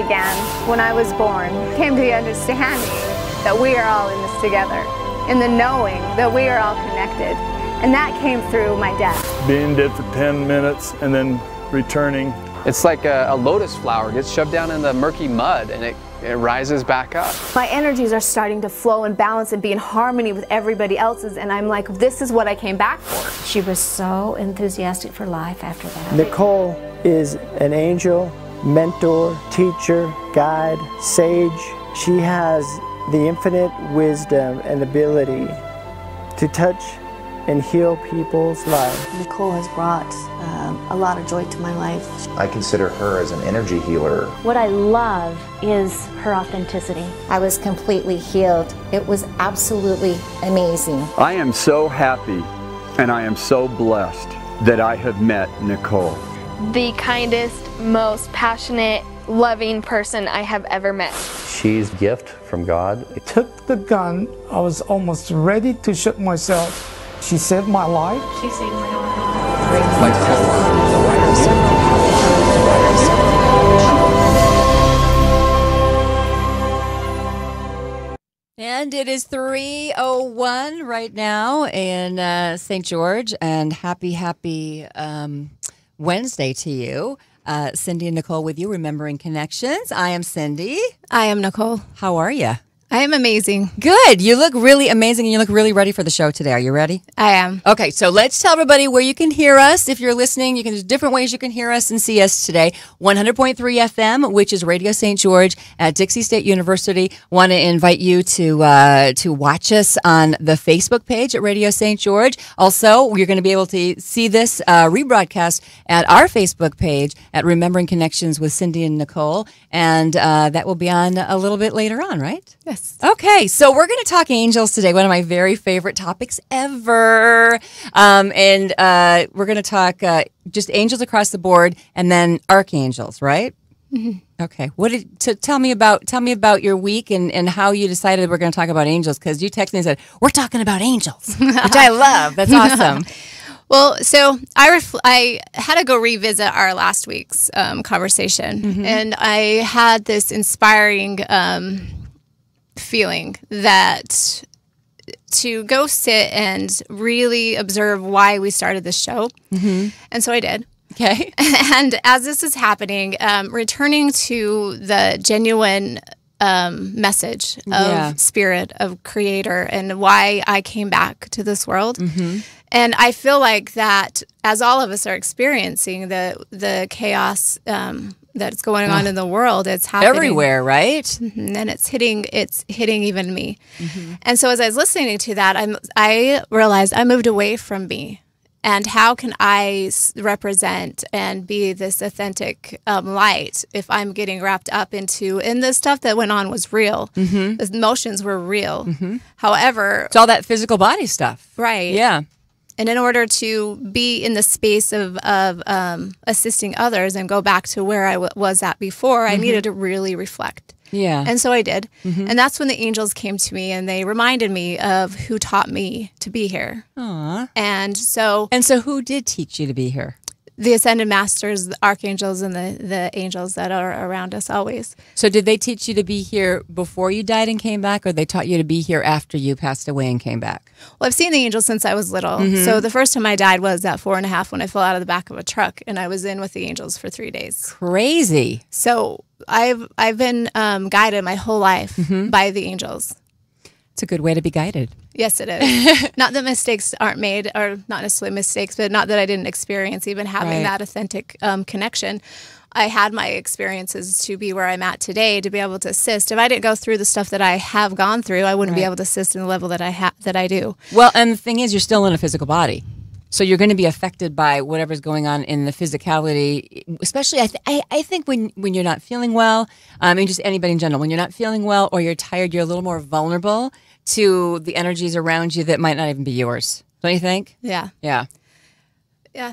began when I was born. Came to the understanding that we are all in this together, in the knowing that we are all connected. And that came through my dad. Being dead for 10 minutes and then returning. It's like a lotus flower gets shoved down in the murky mud and it rises back up. My energies are starting to flow and balance and be in harmony with everybody else's, and I'm like, this is what I came back for. She was so enthusiastic for life after that. Nicole is an angel, mentor, teacher, guide, sage. She has the infinite wisdom and ability to touch and heal people's lives. Nicole has brought a lot of joy to my life. I consider her as an energy healer. What I love is her authenticity. I was completely healed. It was absolutely amazing. I am so happy and I am so blessed that I have met Nicole. The kindest, most passionate, loving person I have ever met. She's a gift from God. I took the gun. I was almost ready to shoot myself. She saved my life. She saved my life. And it is 3:01 right now in St. George, and happy Wednesday to you. Cindy and Nicole with you, Remembering Connections. I am Cindy. I am Nicole. How are you? I am amazing. Good. You look really amazing and you look really ready for the show today. Are you ready? I am. Okay, so let's tell everybody where you can hear us. If you're listening, there's different ways you can hear us and see us today. 100.3 FM, which is Radio St. George at Dixie State University. Want to invite you to watch us on the Facebook page at Radio St. George. Also, you're going to be able to see this rebroadcast at our Facebook page at Remembering Connections with Cindy and Nicole. And that will be on a little bit later on, right? Yes. Okay, so we're going to talk angels today, one of my very favorite topics ever. And we're going to talk just angels across the board and then archangels, right? Mm-hmm. Okay. Tell me about your week and how you decided we're going to talk about angels, because you texted me and said, we're talking about angels, which I love. That's awesome. Well, so I had to go revisit our last week's conversation, Mm-hmm. and I had this inspiring feeling that to go sit and really observe why we started this show. Mm-hmm. And so I did. Okay. And as this is happening, returning to the genuine message of spirit, of creator, and why I came back to this world. Mm-hmm. And I feel like that as all of us are experiencing the chaos that's going on in the world, it's happening everywhere, right? Mm-hmm. And it's hitting even me. Mm-hmm. And so as I was listening to that, I realized I moved away from me. And how can I represent and be this authentic light if I'm getting wrapped up and the stuff that went on was real. Mm-hmm. The emotions were real. Mm-hmm. However, it's all that physical body stuff. Right. Yeah. And in order to be in the space of assisting others and go back to where I was at before, I needed to really reflect. Yeah. And so I did. Mm-hmm. And that's when the angels came to me and they reminded me of who taught me to be here. Aww. And so who did teach you to be here? The ascended masters, the archangels, and the angels that are around us always. So did they teach you to be here before you died and came back, or they taught you to be here after you passed away and came back? Well, I've seen the angels since I was little. Mm-hmm. So the first time I died was at 4.5 when I fell out of the back of a truck, and I was in with the angels for 3 days. Crazy. So I've been guided my whole life by the angels. It's a good way to be guided. Yes, it is. Not that mistakes aren't made, or not necessarily mistakes, but not that I didn't experience even having that authentic connection. I had my experiences to be where I'm at today, to be able to assist. If I didn't go through the stuff that I have gone through, I wouldn't be able to assist in the level that I do. Well, and the thing is, you're still in a physical body. So you're going to be affected by whatever's going on in the physicality, especially I think when you're not feeling well, and just anybody in general, when you're not feeling well or you're tired, you're a little more vulnerable to the energies around you that might not even be yours. Don't you think? Yeah. Yeah. Yeah.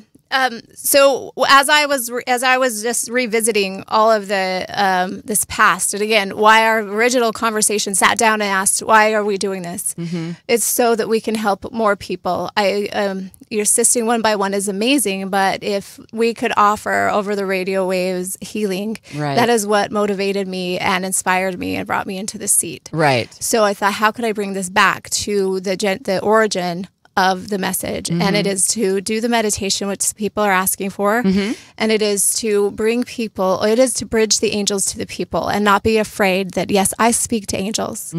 So as I was just revisiting all of the this past, and again, why our original conversation sat down and asked, why are we doing this? Mm-hmm. It's so that we can help more people. I you're assisting one by one is amazing, but if we could offer over the radio waves healing, that is what motivated me and inspired me and brought me into the seat. Right. So I thought, how could I bring this back to the origin of the message? And it is to do the meditation, which people are asking for. And it is to bring people, it is to bridge the angels to the people and not be afraid that, yes, I speak to angels.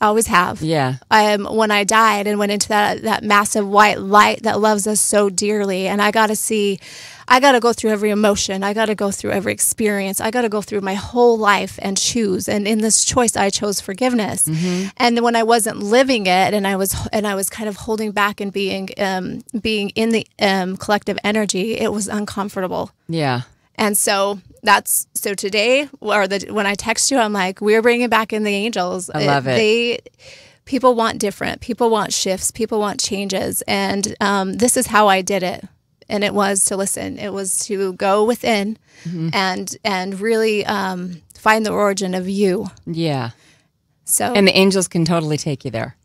I always have. Yeah. When I died and went into that massive white light that loves us so dearly, and I got to go through every emotion. I got to go through every experience. I got to go through my whole life and choose. And in this choice, I chose forgiveness. And when I wasn't living it, and I was kind of holding back and being in the collective energy, it was uncomfortable. Yeah. And so today, when I text you, I'm like, we're bringing back in the angels. I love it. People want different. People want shifts. People want changes. And this is how I did it. And it was to listen. It was to go within and really find the origin of you. Yeah. And the angels can totally take you there.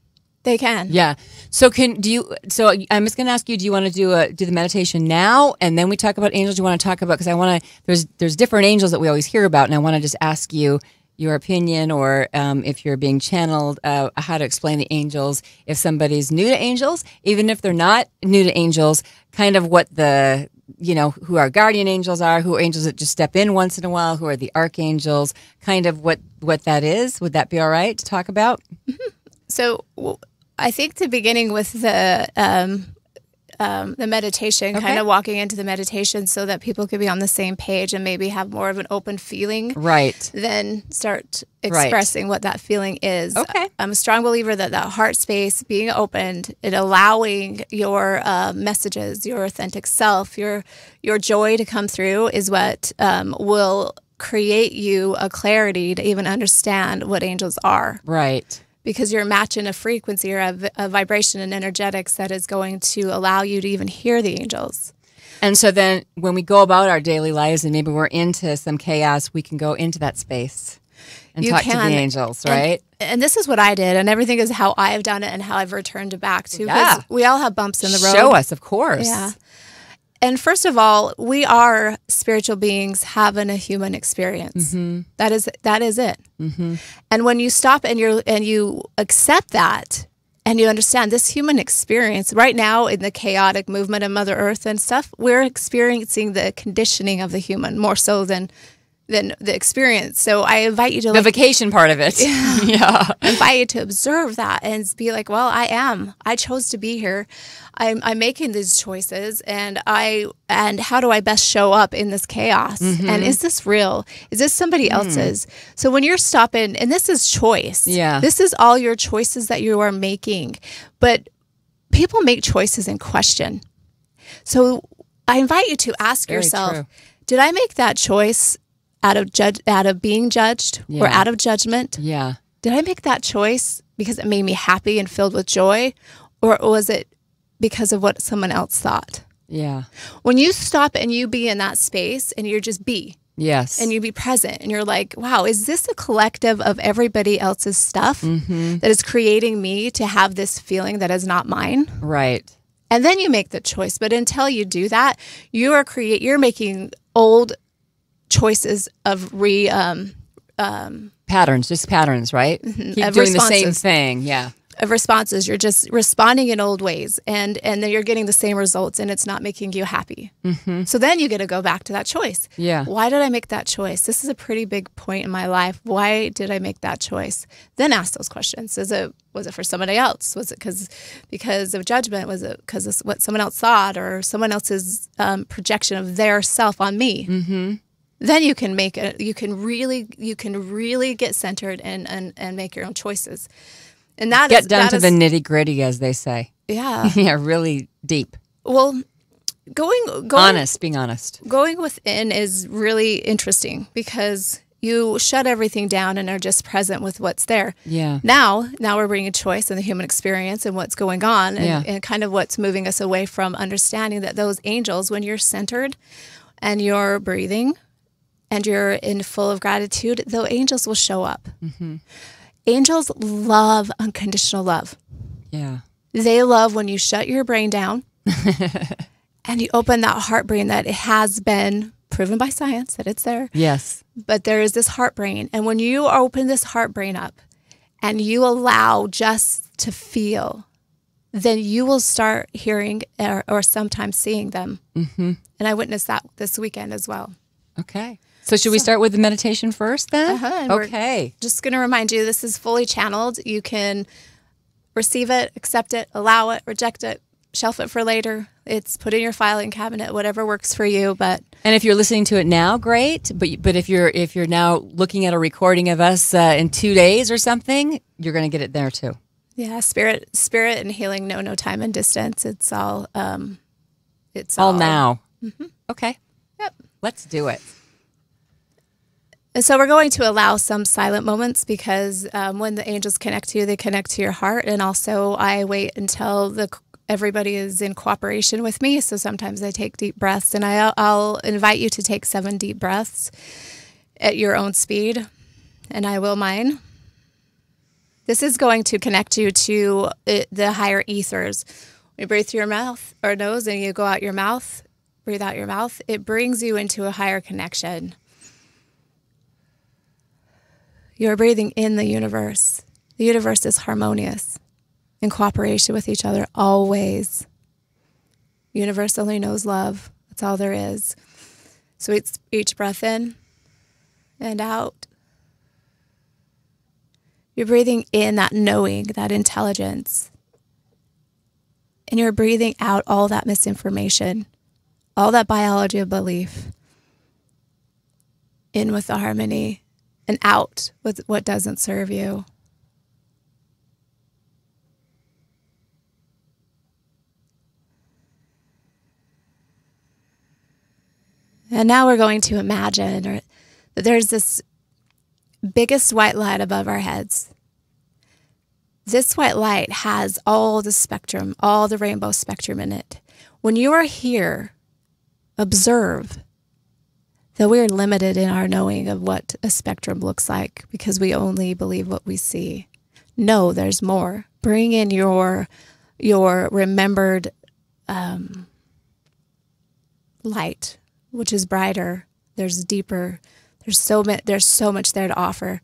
They can. Yeah. So I'm just going to ask you, do you want to do the meditation now and then we talk about angels? Do you want to talk about, because there's different angels that we always hear about, and I want to just ask you your opinion, or if you're being channeled, how to explain the angels. If somebody's new to angels, even if they're not new to angels, kind of what who our guardian angels are, who are angels that just step in once in a while, who are the archangels, kind of what that is. Would that be all right to talk about? So I think the beginning with the meditation, kind of walking into the meditation so that people could be on the same page and maybe have more of an open feeling. Right. Then start expressing what that feeling is. Okay. I'm a strong believer that heart space being opened and allowing your messages, your authentic self, your joy to come through is what will create you a clarity to even understand what angels are. Right. Because you're matching a frequency or a vibration and energetics that is going to allow you to even hear the angels. And so then when we go about our daily lives and maybe we're into some chaos, we can go into that space and talk to the angels, right? And this is what I did, and everything is how I've done it and how I've returned it back to. Yeah. We all have bumps in the road. Show us, of course. Yeah. And first of all, we are spiritual beings having a human experience. That is it. And when you stop and you accept that, and you understand this human experience right now in the chaotic movement of Mother Earth and stuff, we're experiencing the conditioning of the human more so than the experience. So I invite you to the vacation part of it. Yeah. I invite you to observe that and be like, well, I chose to be here. I'm making these choices, and how do I best show up in this chaos? And is this real? Is this somebody else's? So when you're stopping, and this is choice. Yeah. This is all your choices that you are making. But people make choices in question. So I invite you to ask yourself, did I make that choice out of being judged or out of judgment? Yeah. Did I make that choice because it made me happy and filled with joy? Or was it because of what someone else thought? Yeah. When you stop and you be in that space and you're just be. Yes. And you be present and you're like, wow, is this a collective of everybody else's stuff that is creating me to have this feeling that is not mine? Right. And then you make the choice. But until you do that, you're making old choices of patterns, just patterns, right? Keep doing the same thing. Yeah. Of responses. You're just responding in old ways, and then you're getting the same results, and it's not making you happy. So then you get to go back to that choice. Yeah. Why did I make that choice? This is a pretty big point in my life. Why did I make that choice? Then ask those questions. Was it for somebody else? Was it because of judgment? Was it because of what someone else thought, or someone else's projection of their self on me? Then you can really get centered and make your own choices. And that get down to the nitty gritty, as they say. Yeah. Yeah, really deep. Well, being honest. Going within is really interesting because you shut everything down and are just present with what's there. Yeah. Now we're bringing choice in the human experience and what's going on and kind of what's moving us away from understanding that those angels, when you're centered and you're breathing and you're in full of gratitude, the angels will show up. Angels love unconditional love. Yeah. They love when you shut your brain down And you open that heart brain that it has been proven by science that it's there. Yes. But there is this heart brain. And when you open this heart brain up and you allow just to feel, then you will start hearing or sometimes seeing them. Mm-hmm. And I witnessed that this weekend as well. Okay. So should we start with the meditation first then? Okay. Just going to remind you, this is fully channeled. You can receive it, accept it, allow it, reject it, shelf it for later. It's put in your filing cabinet, whatever works for you. And if you're listening to it now, great. But if you're now looking at a recording of us in 2 days or something, you're going to get it there too. Yeah, spirit and healing know no time and distance. It's all now. Mm-hmm. Okay. Yep. Let's do it. And so we're going to allow some silent moments because when the angels connect to you, they connect to your heart. And also I wait until everybody is in cooperation with me. So sometimes I take deep breaths, and I'll invite you to take 7 deep breaths at your own speed, and I will mine. This is going to connect you to the higher ethers. You breathe through your mouth or nose, and you go out your mouth, breathe out your mouth. It brings you into a higher connection. You're breathing in the universe. The universe is harmonious, in cooperation with each other, always. Universe only knows love. That's all there is. So it's each breath in and out. You're breathing in that knowing, that intelligence. And you're breathing out all that misinformation, all that biology of belief. In with the harmony and out with what doesn't serve you. And now we're going to imagine that there's this biggest white light above our heads. This white light has all the spectrum, all the rainbow spectrum in it. When you are here, observe that we are limited in our knowing of what a spectrum looks like because we only believe what we see. No, there's more. Bring in your remembered light, which is brighter. There's deeper. There's so much there to offer.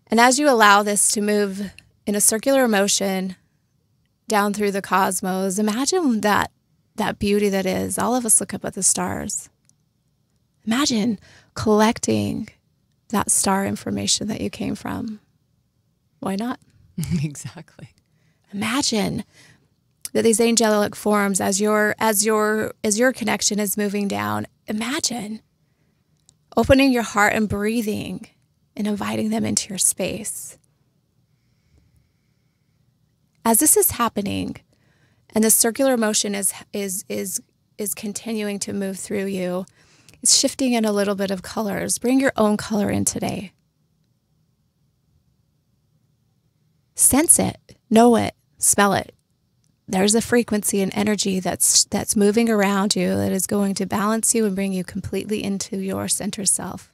And as you allow this to move in a circular motion down through the cosmos, imagine that beauty that is. All of us look up at the stars. Imagine collecting that star information that you came from. Why not? Exactly. Imagine that these angelic forms, as your connection is moving down, imagine opening your heart and breathing and inviting them into your space. As this is happening, and the circular motion is continuing to move through you, it's shifting in a little bit of colors. Bring your own color in today. Sense it, know it, smell it. There's a frequency and energy that's moving around you that is going to balance you and bring you completely into your center self.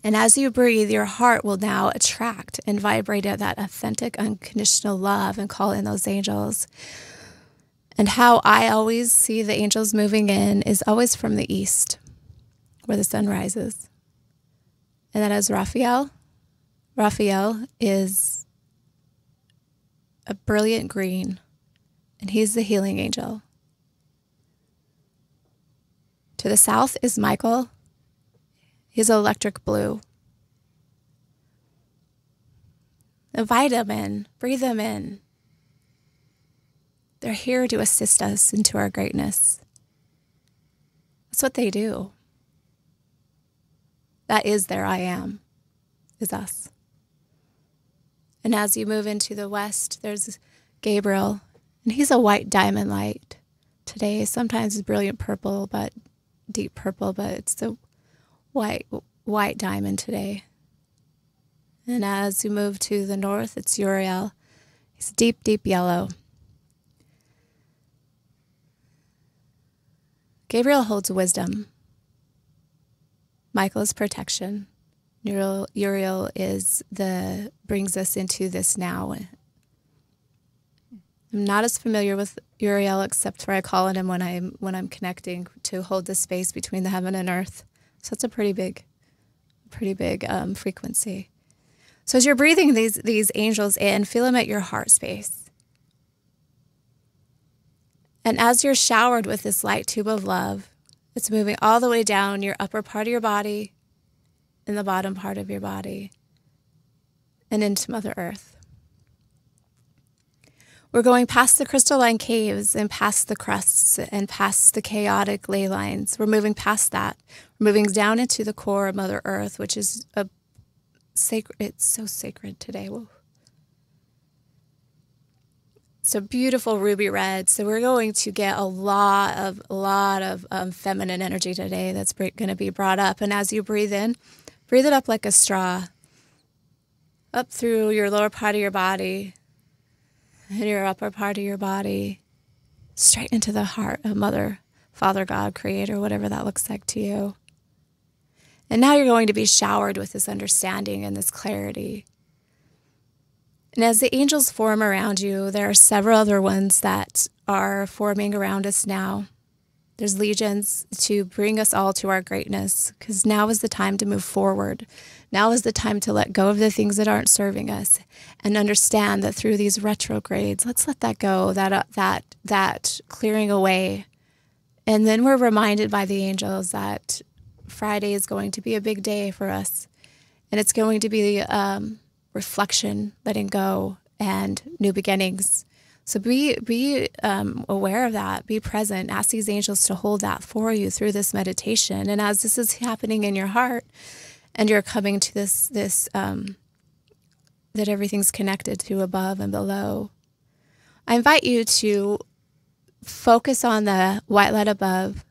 And as you breathe, your heart will now attract and vibrate at that authentic, unconditional love and call in those angels. And how I always see the angels moving in is always from the east, where the sun rises. And that is Raphael. Raphael is a brilliant green, and he's the healing angel. To the south is Michael. He's electric blue. Invite them in, breathe them in. They're here to assist us into our greatness. That's what they do. That is their I am, is us. And as you move into the west, there's Gabriel, and he's a white diamond light. Today, sometimes it's brilliant purple, but deep purple, but it's the white diamond today. And as you move to the north, it's Uriel. He's deep, deep yellow. Gabriel holds wisdom. Michael is protection. Uriel is brings us into this now. I'm not as familiar with Uriel, except for I call on him when I'm connecting to hold the space between the heaven and earth. So it's a pretty big frequency. So as you're breathing these angels in, feel them at your heart space. And as you're showered with this light tube of love, it's moving all the way down your upper part of your body and the bottom part of your body and into Mother Earth. We're going past the crystalline caves and past the crusts and past the chaotic ley lines. We're moving past that. We're moving down into the core of Mother Earth, which is a sacred. It's so sacred today. Whoa. It's a beautiful ruby red. So we're going to get a lot of feminine energy today that's going to be brought up. And as you breathe in, breathe it up like a straw, up through your lower part of your body, and your upper part of your body, straight into the heart of Mother, Father, God, Creator, whatever that looks like to you. And now you're going to be showered with this understanding and this clarity. And as the angels form around you, there are several other ones that are forming around us now. There's legions to bring us all to our greatness, because now is the time to move forward. Now is the time to let go of the things that aren't serving us and understand that through these retrogrades, let's let that go, that clearing away. And then we're reminded by the angels that Friday is going to be a big day for us. And it's going to be reflection, letting go, and new beginnings. So be aware of that. Be present. Ask these angels to hold that for you through this meditation. And as this is happening in your heart, and you're coming to this that everything's connected to above and below, I invite you to focus on the white light above.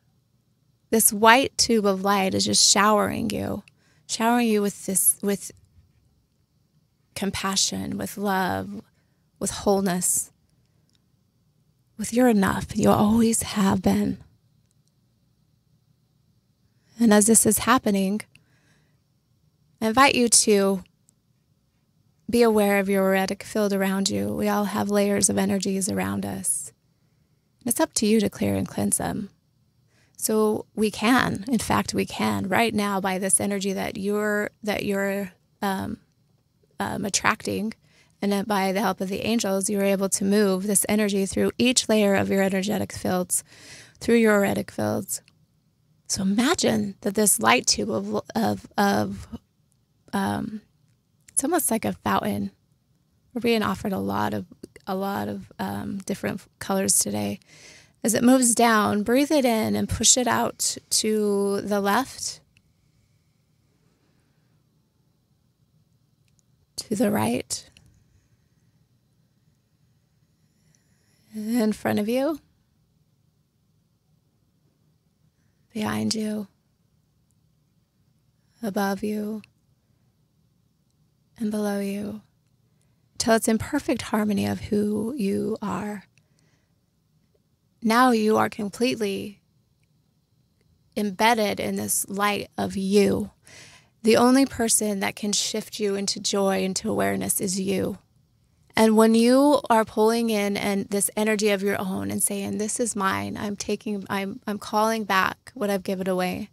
This white tube of light is just showering you with compassion, with love, with wholeness, with you're enough. You always have been. And as this is happening, I invite you to be aware of your auric field around you. We all have layers of energies around us. And it's up to you to clear and cleanse them. So we can, in fact, we can right now, by this energy that you're attracting, and then by the help of the angels, you're able to move this energy through each layer of your energetic fields, through your auric fields. So imagine that this light tube it's almost like a fountain. We're being offered a lot of different colors today. As it moves down, breathe it in and push it out to the left, to the right, in front of you, behind you, above you, and below you, till it's in perfect harmony of who you are. Now you are completely embedded in this light of you. The only person that can shift you into joy, into awareness, is you. And when you are pulling in and this energy of your own and saying, this is mine, I'm calling back what I've given away.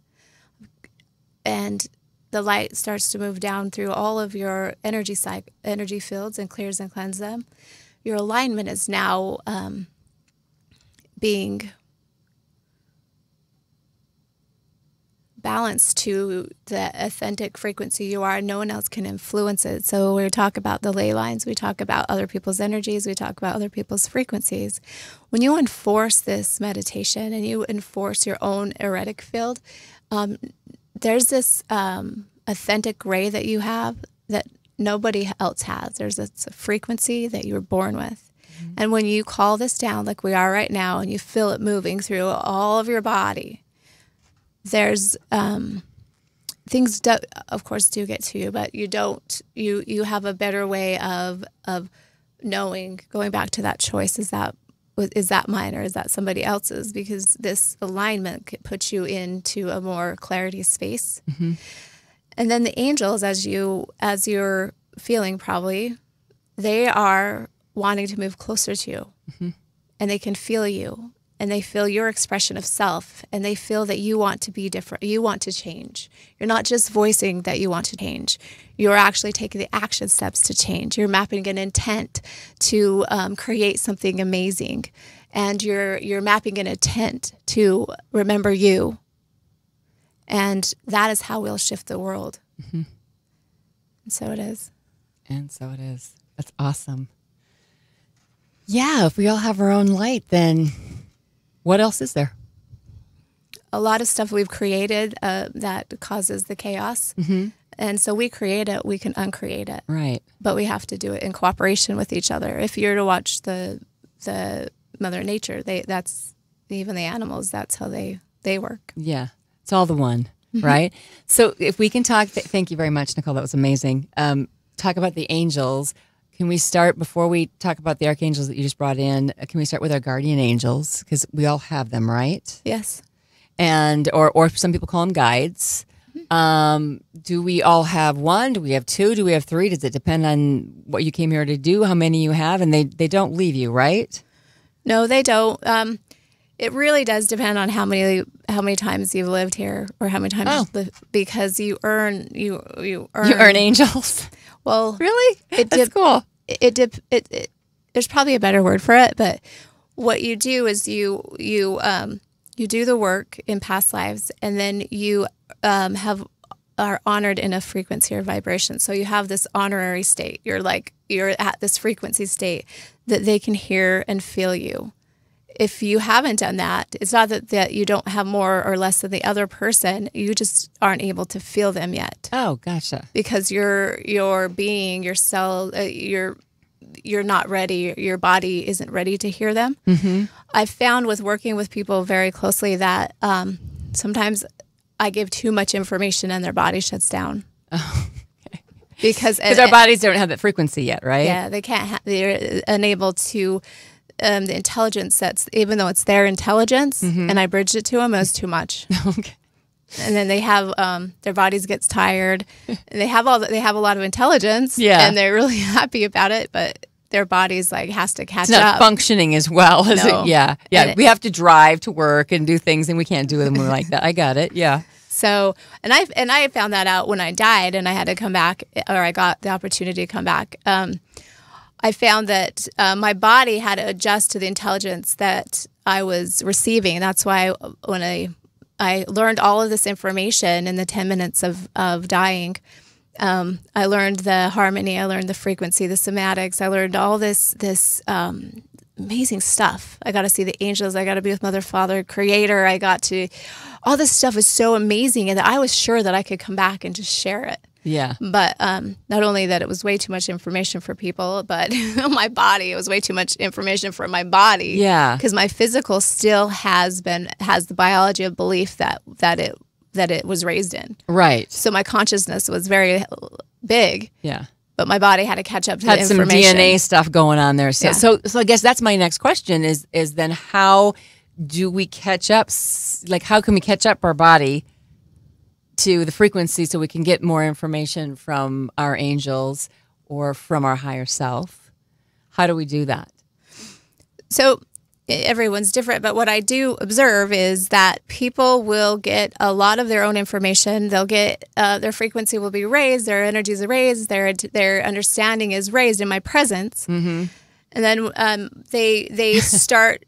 And the light starts to move down through all of your energy fields and clears and cleanses them. Your alignment is now being balanced to the authentic frequency you are. No one else can influence it. So we talk about the ley lines, we talk about other people's energies, we talk about other people's frequencies. When you enforce this meditation and you enforce your own auric field, there's this authentic gray that you have that nobody else has. There's a frequency that you were born with. Mm-hmm. And when you call this down like we are right now and you feel it moving through all of your body, there's things of course do get to you, but you have a better way of knowing, going back to that choice, is that mine or is that somebody else's? Because this alignment puts you into a more clarity space. Mm-hmm. And then the angels, as you're feeling probably, they are wanting to move closer to you, Mm-hmm. and they can feel you, and they feel your expression of self, and they feel that you want to be different. You want to change. You're not just voicing that you want to change. You're actually taking the action steps to change. You're mapping an intent to create something amazing, and you're mapping an intent to remember you. And that is how we'll shift the world. Mm-hmm. And so it is. And so it is. That's awesome. Yeah, if we all have our own light, then what else is there? A lot of stuff we've created that causes the chaos. Mm-hmm. And so we create it, we can uncreate it. Right. But we have to do it in cooperation with each other. If you're to watch the Mother Nature, that's even the animals, that's how they work. Yeah. It's all the one, right? So if we can talk, thank you very much, Nicole. That was amazing. Talk about the angels. Can we start, before we talk about the archangels that you just brought in, can we start with our guardian angels? Because we all have them, right? Yes. And, or some people call them guides. Do we all have one? Do we have two? Do we have three? Does it depend on what you came here to do, how many you have? And they don't leave you, right? No, they don't. It really does depend on how many times you've lived here, or how many times you've lived, because you earn angels. Well, really? That's cool. There's probably a better word for it, but what you do is you do the work in past lives, and then you are honored in a frequency or vibration. So you have this honorary state. You're at this frequency state that they can hear and feel you. If you haven't done that, it's not that you don't have more or less than the other person. You just aren't able to feel them yet. Oh, gotcha. Because your being, your cell, you're not ready. Your body isn't ready to hear them. Mm-hmm. I've found with working with people very closely that sometimes I give too much information and their body shuts down. Oh, okay. Because our bodies don't have that frequency yet, right? Yeah, they can't. They're unable to. The intelligence even though it's their intelligence, and I bridged it to them, it was too much. Okay. And then they have their bodies gets tired, and they have a lot of intelligence, yeah, and they're really happy about it, but their body's has to catch up. It's not functioning as well as no. it. Yeah, yeah. We have to drive to work and do things, and we can't do them like that. I got it. Yeah. So, and I found that out when I died, and I had to come back, or I got the opportunity to come back. I found that my body had to adjust to the intelligence that I was receiving. That's why when I learned all of this information in the 10 minutes of dying, I learned the harmony, I learned the frequency, the somatics, I learned all this amazing stuff. I got to see the angels, I got to be with Mother, Father, Creator, all this stuff is so amazing, and that I was sure that I could come back and just share it. Yeah. But not only that it was way too much information for people, but my body, it was way too much information for my body. Yeah. Because my physical still has the biology of belief that it was raised in. Right. So my consciousness was very big. Yeah. But my body had to catch up to the information. Had some DNA stuff going on there. So, yeah. so I guess that's my next question is then how do we catch up? Like, how can we catch up our body to the frequency so we can get more information from our angels or from our higher self? How do we do that? So everyone's different, but what I do observe is that people will get a lot of their own information. They'll get their frequency will be raised, their energies are raised, their understanding is raised in my presence, mm-hmm. and then they start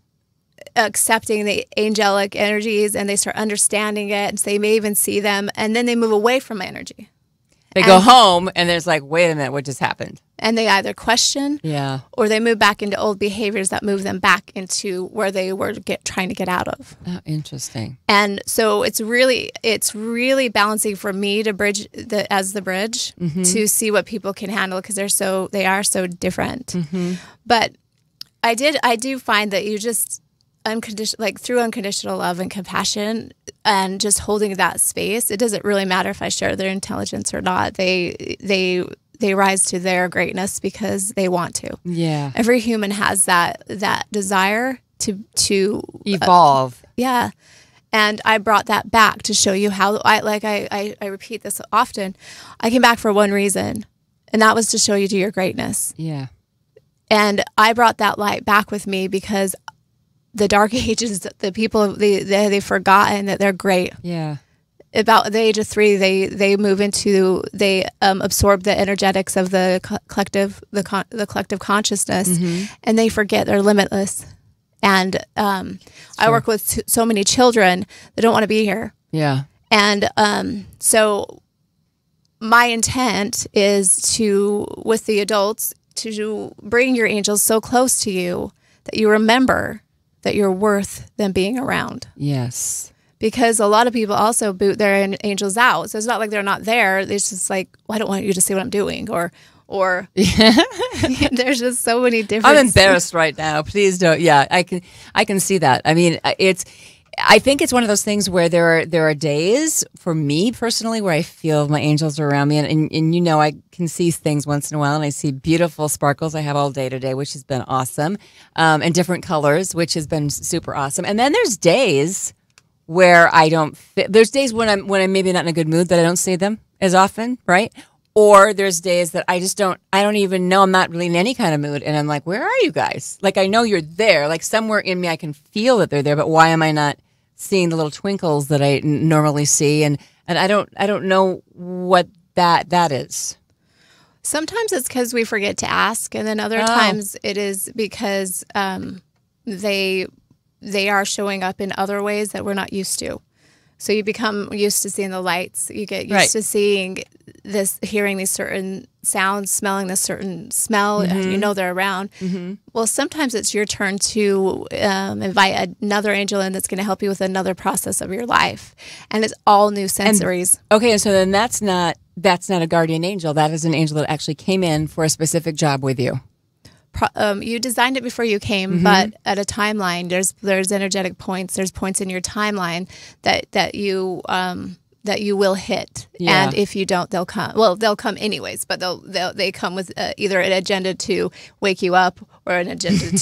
accepting the angelic energies, and they start understanding it, and so they may even see them, and then they move away from my energy. They go home, and there's like, wait a minute, what just happened? And they either question, yeah, or they move back into old behaviors that move them back into where they were trying to get out of. Oh, interesting. And so it's really balancing for me to bridge as the bridge mm-hmm. to see what people can handle, because they are so different. Mm-hmm. But I do find that you just through unconditional love and compassion and just holding that space, it doesn't really matter if I share their intelligence or not. They rise to their greatness because they want to. Yeah. Every human has that desire to evolve. Yeah. And I brought that back to show you how I repeat this often. I came back for one reason, and that was to show you to your greatness. Yeah. And I brought that light back with me because the Dark Ages, the people, they've forgotten that they're great. Yeah. About the age of 3, they move into, they absorb the energetics of the collective consciousness, and they forget they're limitless. And I work with so many children that don't want to be here. Yeah. And so my intent is to, with the adults, to bring your angels so close to you that you remember that you're worth them being around. Yes. Because a lot of people also boot their angels out. So it's not like they're not there. It's just like, well, I don't want you to see what I'm doing. Or there's just so many different. I'm embarrassed right now. Please don't. Yeah, I can see that. I mean, I think it's one of those things where there are days for me personally where I feel my angels are around me, and you know, I can see things once in a while, and I see beautiful sparkles I have all day today, which has been awesome, and different colors, which has been super awesome. And then there's days where I don't fit. There's days when I'm maybe not in a good mood that I don't see them as often, right? Or there's days that I don't even know, I'm not really in any kind of mood, and I'm like, where are you guys? Like, I know you're there, like somewhere in me I can feel that they're there, but why am I not seeing the little twinkles that I normally see? And I don't know what that is. Sometimes it's because we forget to ask, and then other times it is because they are showing up in other ways that we're not used to. So you become used to seeing the lights. You get used to seeing this, hearing these certain sounds, smelling this certain smell. You know they're around. Well, sometimes it's your turn to invite another angel in that's going to help you with another process of your life, and it's all new sensories. And so then that's not a guardian angel. That is an angel that actually came in for a specific job with you. You designed it before you came, but at a timeline, there's energetic points. There's points in your timeline that you will hit, and if you don't, they'll come. Well, they'll come anyways, but they come with either an agenda to wake you up or an agenda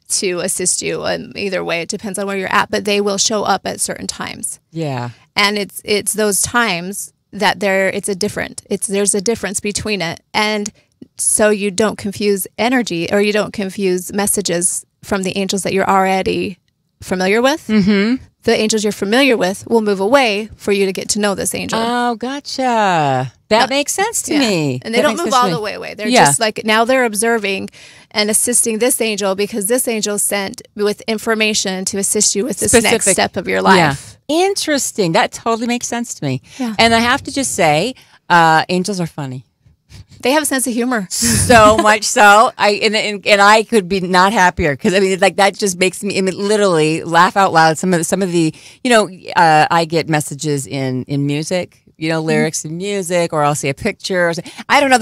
to assist you. Either way, it depends on where you're at, but they will show up at certain times. Yeah, and it's those times that there's a difference between it. And so you don't confuse energy, or you don't confuse messages from the angels that you're already familiar with. The angels you're familiar with will move away for you to get to know this angel. Oh, gotcha. That makes sense to me. And they don't move all the way away. They're just like, now they're observing and assisting this angel, because this angel sent with information to assist you with this next step of your life. Yeah. Interesting. That totally makes sense to me. Yeah. And I have to just say, angels are funny. They have a sense of humor, so much so. I could be not happier, because I mean, like, that just makes me literally laugh out loud. Some of the I get messages in music, lyrics in music, or I'll see a picture. Or I don't know.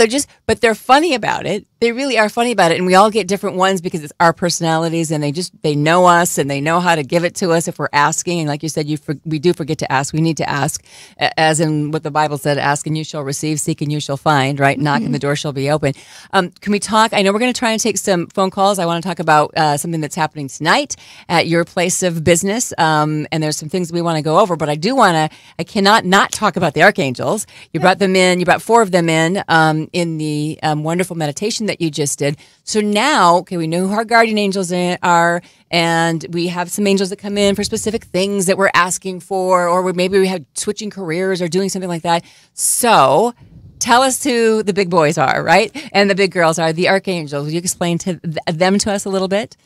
But they're funny about it. They really are funny about it, and we all get different ones because it's our personalities, and they know us, and they know how to give it to us if we're asking. And like you said, we do forget to ask. We need to ask, as in what the Bible said: "Ask and you shall receive; seek and you shall find." Right? Knock and the door shall be open. Can we talk? I know we're going to try and take some phone calls. I want to talk about something that's happening tonight at your place of business, and there's some things we want to go over. But I cannot not talk about the archangels. You brought them in. You brought 4 of them in the wonderful meditation that you just did. So now, we know who our guardian angels are, and we have some angels that come in for specific things that we're asking for, or maybe we have switching careers or doing something like that. So tell us who the big boys are, right? And the big girls are, the archangels. Will you explain them to us a little bit?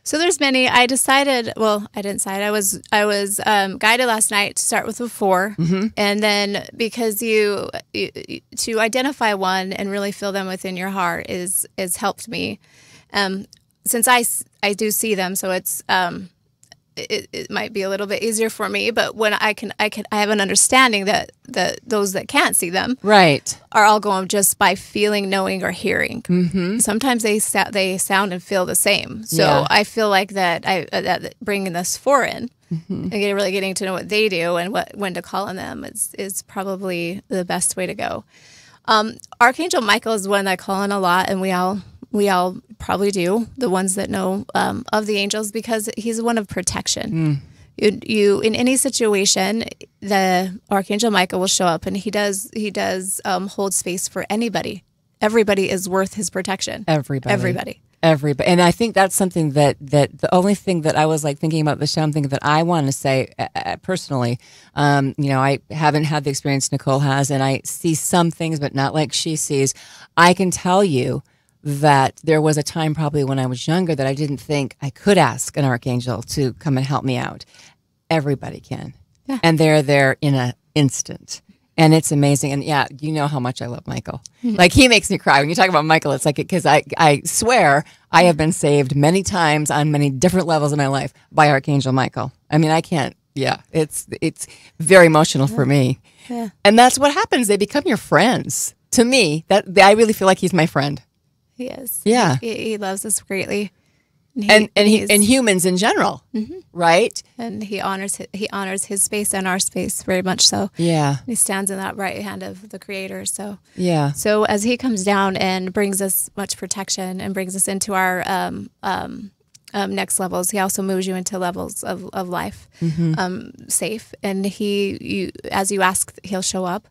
So there's many. I decided, well, I didn't decide. I was guided last night to start with the 4, and then because you to identify one and really feel them within your heart is helped me. Since I do see them, so it's it might be a little bit easier for me. But when I have an understanding that those that can't see them, right, are all going just by feeling, knowing, or hearing. Sometimes they sound and feel the same. So I feel like that bringing this 4 in and really getting to know what they do and when to call on them is probably the best way to go. Archangel Michael is one I call on a lot, and we all probably do, the ones that know of the angels, because he's one of protection. You in any situation, the Archangel Michael will show up, and he does hold space for anybody. Everybody is worth his protection. Everybody. Everybody. And I think that's something that the only thing that I was like thinking about the show, I'm thinking that I want to say personally, I haven't had the experience Nicole has, and I see some things, but not like she sees. I can tell you that there was a time probably when I was younger that I didn't think I could ask an archangel to come and help me out. Everybody can. Yeah. And they're there in an instant. And it's amazing. And yeah, you know how much I love Michael. Like, he makes me cry. When you talk about Michael, it's like, because I swear I have been saved many times on many different levels in my life by Archangel Michael. I mean, I can't, it's very emotional for me. Yeah. And that's what happens. They become your friends. To me, I really feel like he's my friend. He is. Yeah. He loves us greatly. And humans in general, right? And he honors his space and our space very much so. Yeah, he stands in that right hand of the Creator. So yeah. So as he comes down and brings us much protection and brings us into our next levels, he also moves you into levels of life, safe. And as you ask, he'll show up.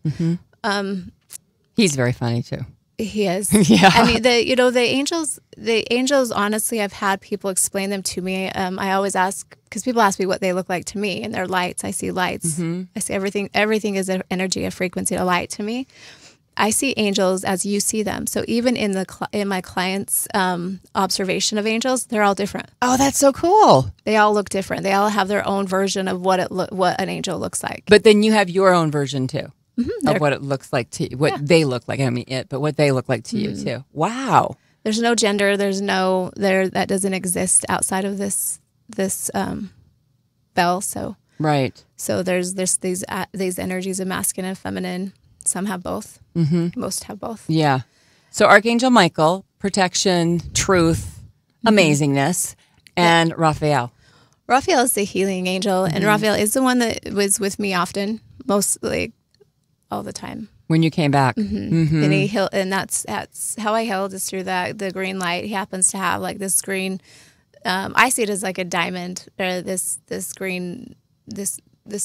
He's very funny too. He is. Yeah. I mean, the angels, honestly, I've had people explain them to me. I always ask, because people ask me what they look like to me, and they're lights. I see lights. I see everything. Everything is an energy, a frequency, a light to me. I see angels as you see them. So even in my clients' observation of angels, they're all different. Oh, that's so cool. They all look different. They all have their own version of what an angel looks like. But then you have your own version too. Of what it looks like to you, they look like. I mean, but what they look like to you too. Wow. There's no gender. There's no that doesn't exist outside of this bell. So right. So there's these energies of masculine and feminine. Some have both. Most have both. Yeah. So Archangel Michael, protection, truth, amazingness, and Raphael. Raphael is the healing angel, and Raphael is the one that was with me often, mostly. All the time when you came back, and that's how I held is through the green light. He happens to have like this green. I see it as like a diamond, or this green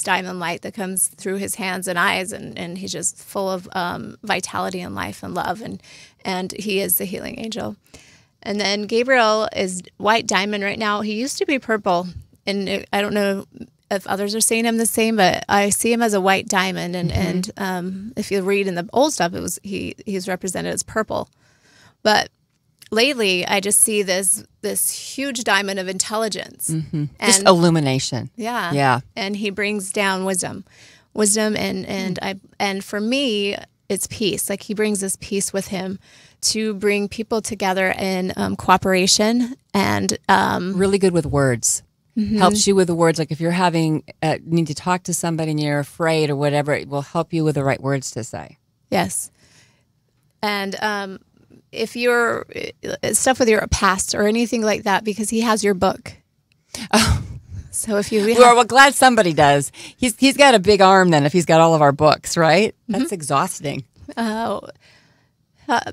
diamond light that comes through his hands and eyes, and he's just full of vitality and life and love, and he is the healing angel. And then Gabriel is white diamond right now. He used to be purple, and I don't know if others are seeing him the same, but I see him as a white diamond, and if you read in the old stuff, it was he's represented as purple. But lately, I just see this huge diamond of intelligence, and just illumination. Yeah, yeah. And he brings down wisdom, and for me, it's peace. Like, he brings this peace with him to bring people together in cooperation, and really good with words. Helps you with the words. Like if you're need to talk to somebody and you're afraid or whatever, it will help you with the right words to say. Yes. And if you're stuff with your past or anything like that, because he has your book. Oh. So if you we're glad somebody does. He's got a big arm then if he's got all of our books, right? That's exhausting. Oh,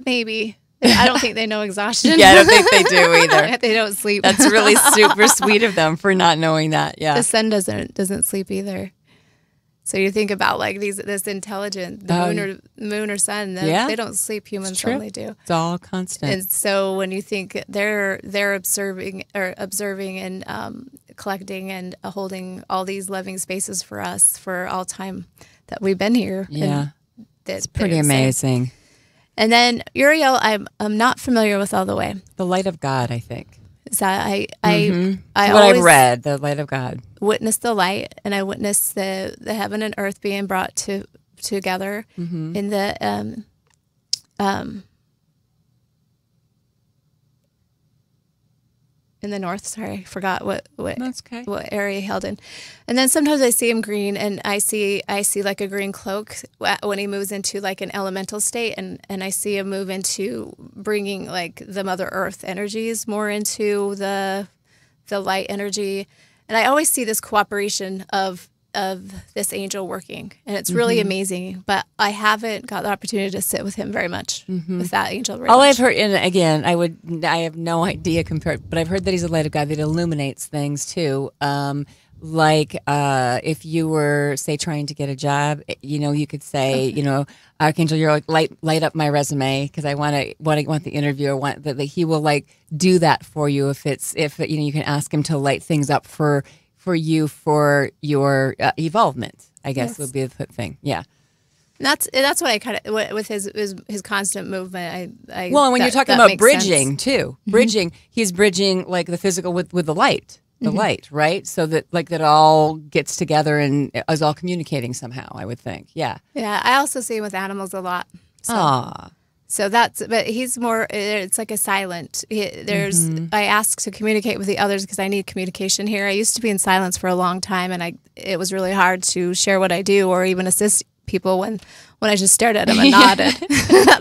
maybe. I don't think they know exhaustion. Yeah, I don't think they do either. They don't sleep. That's really super sweet of them for not knowing that. Yeah, the sun doesn't sleep either. So you think about like this intelligence, the moon or sun. They don't sleep. Humans only do. It's all constant. And so when you think they're observing and collecting and holding all these loving spaces for us for all time that we've been here. Yeah, it's pretty amazing. And then Uriel, I'm not familiar with all the way. The light of God, I think. Is that I what I've read, the light of God. Witnessed the light, and I witnessed the heaven and earth being brought together in the in the north. Sorry, I forgot what That's okay. What area he held in. And then sometimes I see him green, and I see like a green cloak when he moves into like an elemental state, and I see him move into bringing like the Mother Earth energies more into the light energy. And I always see this cooperation of of this angel working, and it's really amazing. But I haven't got the opportunity to sit with him very much with that angel. All I've heard, and again, I have no idea compared, but I've heard that he's a light of God that illuminates things too. Like if you were, say, trying to get a job, you could say, Archangel, you're like light up my resume because I want the interviewer want that he will like do that for you if you can ask him to light things up for you for your evolvement. I guess would be the thing. Yeah. That's what I kind of with his constant movement. Well, and when you're talking about bridging too, he's bridging like the physical with the light. The light, right? So that that all gets together and is all communicating somehow, I would think. Yeah. Yeah. I also see him with animals a lot. So but he's more, it's like a silent, I ask to communicate with the others because I need communication here. I used to be in silence for a long time, and it was really hard to share what I do or even assist people when I just stared at them and nodded.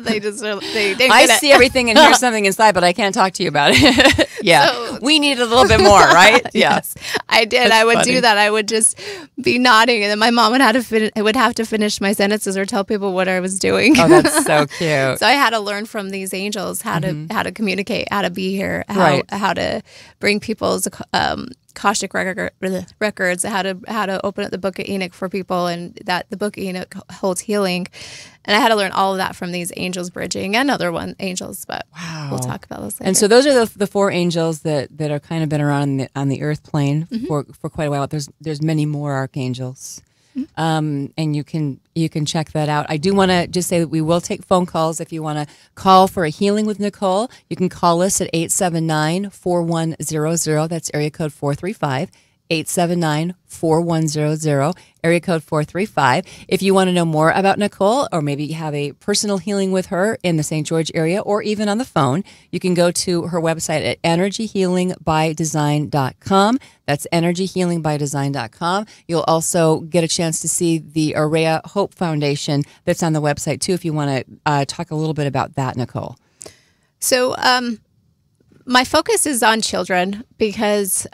They didn't I see everything and hear something inside, but I can't talk to you about it. Yeah. So, we need a little bit more, right? Yes, I did. I would do that. I would just be nodding, and then my mom would have to finish my sentences or tell people what I was doing. Oh, that's so cute. So I had to learn from these angels how to communicate, how to be here, how to bring people's Akashic records, how to open up the Book of Enoch for people, and that the Book of Enoch holds healing. And I had to learn all of that from these angels bridging and other angels, but we'll talk about those later. And so those are the four angels that are kind of been around on the earth plane for quite a while. There's many more archangels. And you can check that out. I do want to just say that we will take phone calls. If you want to call for a healing with Nicole, you can call us at 879-4100. That's area code 435. 879-4100, area code 435. If you want to know more about Nicole or maybe have a personal healing with her in the St. George area or even on the phone, you can go to her website at energyhealingbydesign.com. That's energyhealingbydesign.com. You'll also get a chance to see the Araya Hope Foundation that's on the website too if you want to talk a little bit about that, Nicole. So my focus is on children because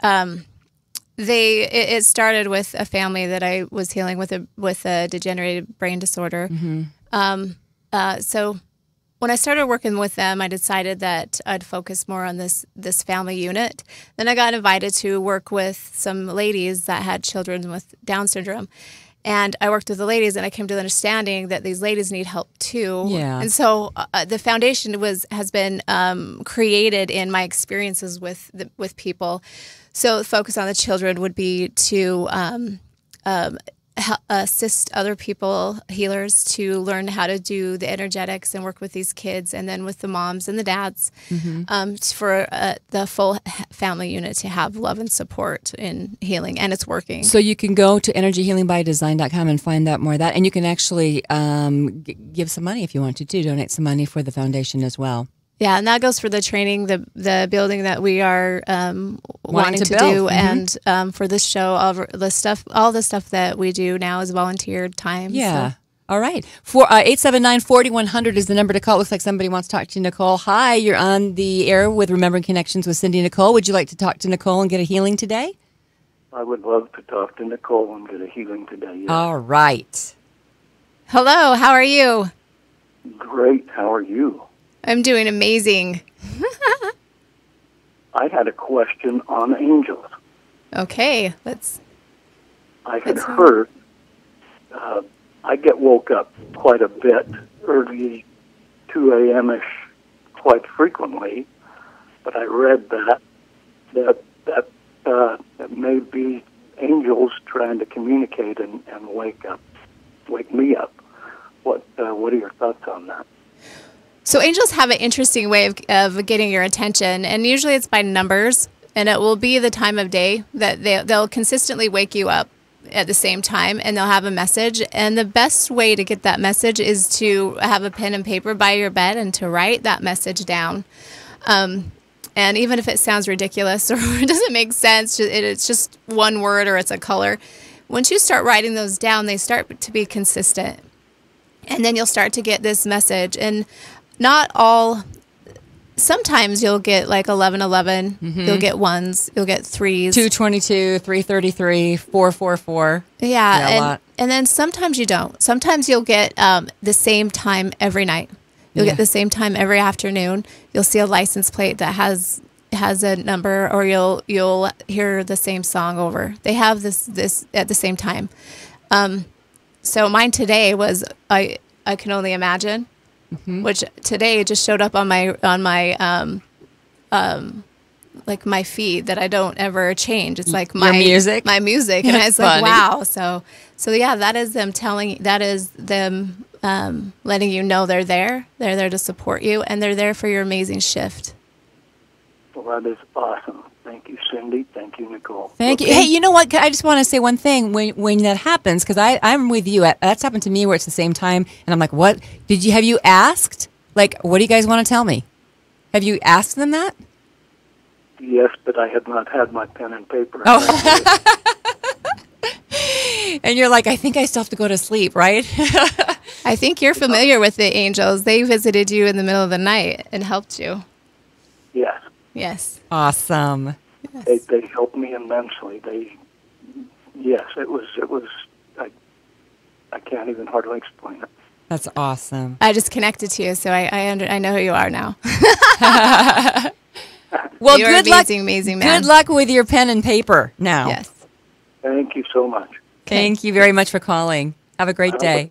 it started with a family that I was healing with a degenerated brain disorder. So when I started working with them, I decided that I'd focus more on this family unit. Then I got invited to work with some ladies that had children with Down syndrome. And I worked with the ladies, and I came to the understanding that these ladies need help too. Yeah. And so the foundation has been created in my experiences with people. So the focus on the children would be to assist other people, healers, to learn how to do the energetics and work with these kids, and then with the moms and the dads for the full family unit to have love and support in healing, and it's working. So you can go to energyhealingbydesign.com and find out more of that, and you can actually give some money if you want to donate some money for the foundation as well. Yeah, and that goes for the training, the building that we are wanting to do, and for this show, all the stuff that we do now is volunteered time. Yeah. So. All right. For 879-4100 is the number to call. Looks like somebody wants to talk to Nicole. Hi, you're on the air with Remembering Connections with Cindy and Nicole. Would you like to talk to Nicole and get a healing today? I would love to talk to Nicole and get a healing today. Yes. All right. Hello, how are you? Great. How are you? I'm doing amazing. I had a question on angels. Okay, I had heard, I get woke up quite a bit, early 2 a.m.-ish, quite frequently, but I read that may be angels trying to communicate and wake me up. What are your thoughts on that? So angels have an interesting way of getting your attention, and usually it's by numbers, and it will be the time of day that they'll consistently wake you up at the same time, and they'll have a message. And the best way to get that message is to have a pen and paper by your bed and to write that message down. And even if it sounds ridiculous or it doesn't make sense, it's just one word or it's a color. Once you start writing those down, they start to be consistent. And then you'll start to get this message. And not all sometimes you'll get like 1111. You'll get 1s. You'll get 3s. 222, 333, 444. Yeah, and then sometimes you don't. Sometimes you'll get the same time every night. You'll get the same time every afternoon. You'll see a license plate that has a number, or you'll hear the same song over. They have this at the same time. So mine today was I Can Only Imagine, which today just showed up on my like my feed that I don't ever change. It's like my music, and I was like, wow. So yeah, that is them letting you know they're there. They're there to support you, and they're there for your amazing shift. Well, that is awesome. Thank you, Cindy. Thank you, Nicole. Thank you. Hey, you know what? I just want to say one thing when that happens, because I'm with you. That's happened to me where it's the same time, and I'm like, what? Have you asked? Like, what do you guys want to tell me? Have you asked them that? Yes, but I had not had my pen and paper. Oh. And you're like, I think I still have to go to sleep, right? I think you're familiar with the angels. They visited you in the middle of the night and helped you. Yes. Yes. Awesome. Yes. They helped me immensely. It was. I can't even hardly explain it. That's awesome. I just connected to you, so I know who you are now. Well, you're good amazing man. Good luck with your pen and paper now. Yes. Thank you so much. Thank you very much for calling. Have a great day.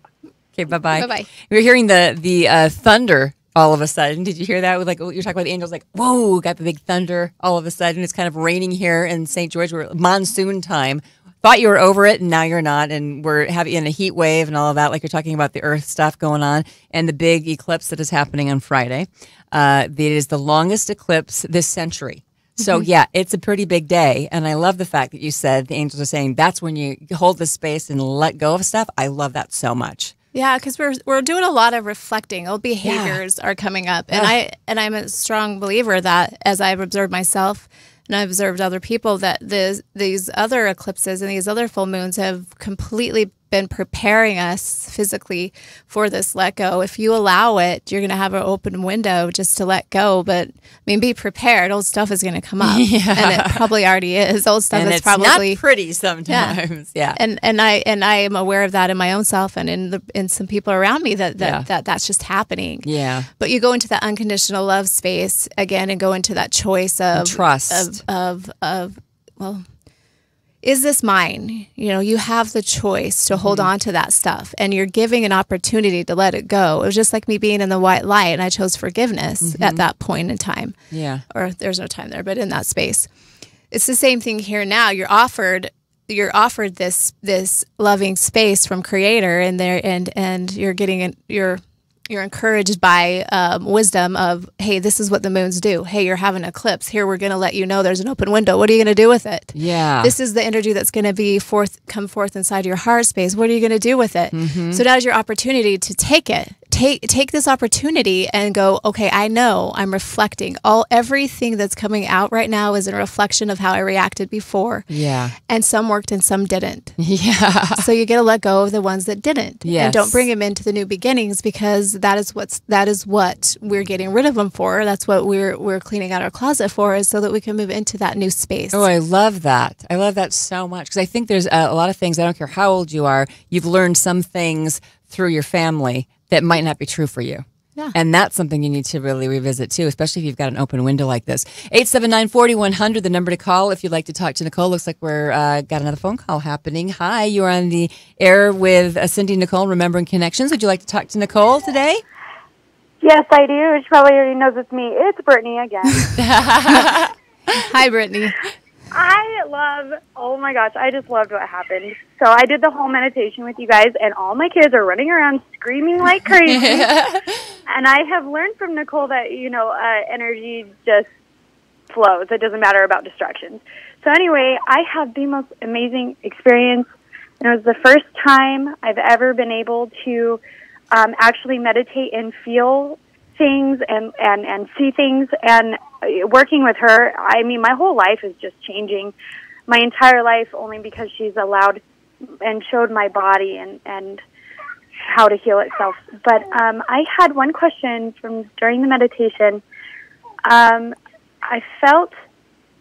Okay, bye-bye. Bye-bye. We were hearing the thunder all of a sudden. Did you hear that? Like, you're talking about the angels, like, whoa, got the big thunder all of a sudden. It's kind of raining here in St. George. We're monsoon time. Thought you were over it, and now you're not. And we're having in a heat wave and all of that, like you're talking about the Earth stuff going on, and the big eclipse that is happening on Friday. It is the longest eclipse this century. So, yeah, it's a pretty big day. And I love the fact that you said the angels are saying that's when you hold the space and let go of stuff. I love that so much. Yeah, because we're doing a lot of reflecting. Old behaviors are coming up, and I'm a strong believer that as I've observed myself and I've observed other people, that these other eclipses and these other full moons have completely been preparing us physically for this let go. If you allow it, you're going to have an open window just to let go. But I mean, be prepared. Old stuff is going to come up, and it probably already is. Old stuff is probably not pretty sometimes. Yeah. And I am aware of that in my own self and in some people around me that's just happening. Yeah. But you go into that unconditional love space again and go into that choice of trust of well, is this mine? You know, you have the choice to hold on to that stuff, and you're giving an opportunity to let it go. It was just like me being in the white light, and I chose forgiveness at that point in time. Yeah. Or there's no time there, but in that space. It's the same thing here now. You're offered this loving space from Creator, and you're getting you're encouraged by wisdom of, hey, this is what the moons do. Hey, you're having an eclipse. Here, we're going to let you know there's an open window. What are you going to do with it? Yeah. This is the energy that's going to come forth inside your heart space. What are you going to do with it? So now is your opportunity to take it. Take this opportunity and go, okay, I know I'm reflecting. Everything that's coming out right now is a reflection of how I reacted before. Yeah. And some worked and some didn't. Yeah. So you get to let go of the ones that didn't. Yes. And don't bring them into the new beginnings, because that is what we're getting rid of them for. That's what we're cleaning out our closet for, is so that we can move into that new space. Oh, I love that. I love that so much, because I think there's a lot of things, I don't care how old you are, you've learned some things through your family that might not be true for you. Yeah. And that's something you need to really revisit too, especially if you've got an open window like this. 879-4100, the number to call if you'd like to talk to Nicole. Looks like we're got another phone call happening. Hi, you're on the air with Cindy Nicole, Remembering Connections. Would you like to talk to Nicole today? Yes, I do. She probably already knows it's me. It's Brittany again. Hi, Brittany. Oh my gosh, I just loved what happened. So I did the whole meditation with you guys, and all my kids are running around screaming like crazy. And I have learned from Nicole that, energy just flows. It doesn't matter about distractions. So anyway, I had the most amazing experience, and it was the first time I've ever been able to actually meditate and feel things and see things. And working with her, I mean, my whole life is just changing. My entire life, only because she's allowed and showed my body and how to heal itself. But I had one question from during the meditation. I felt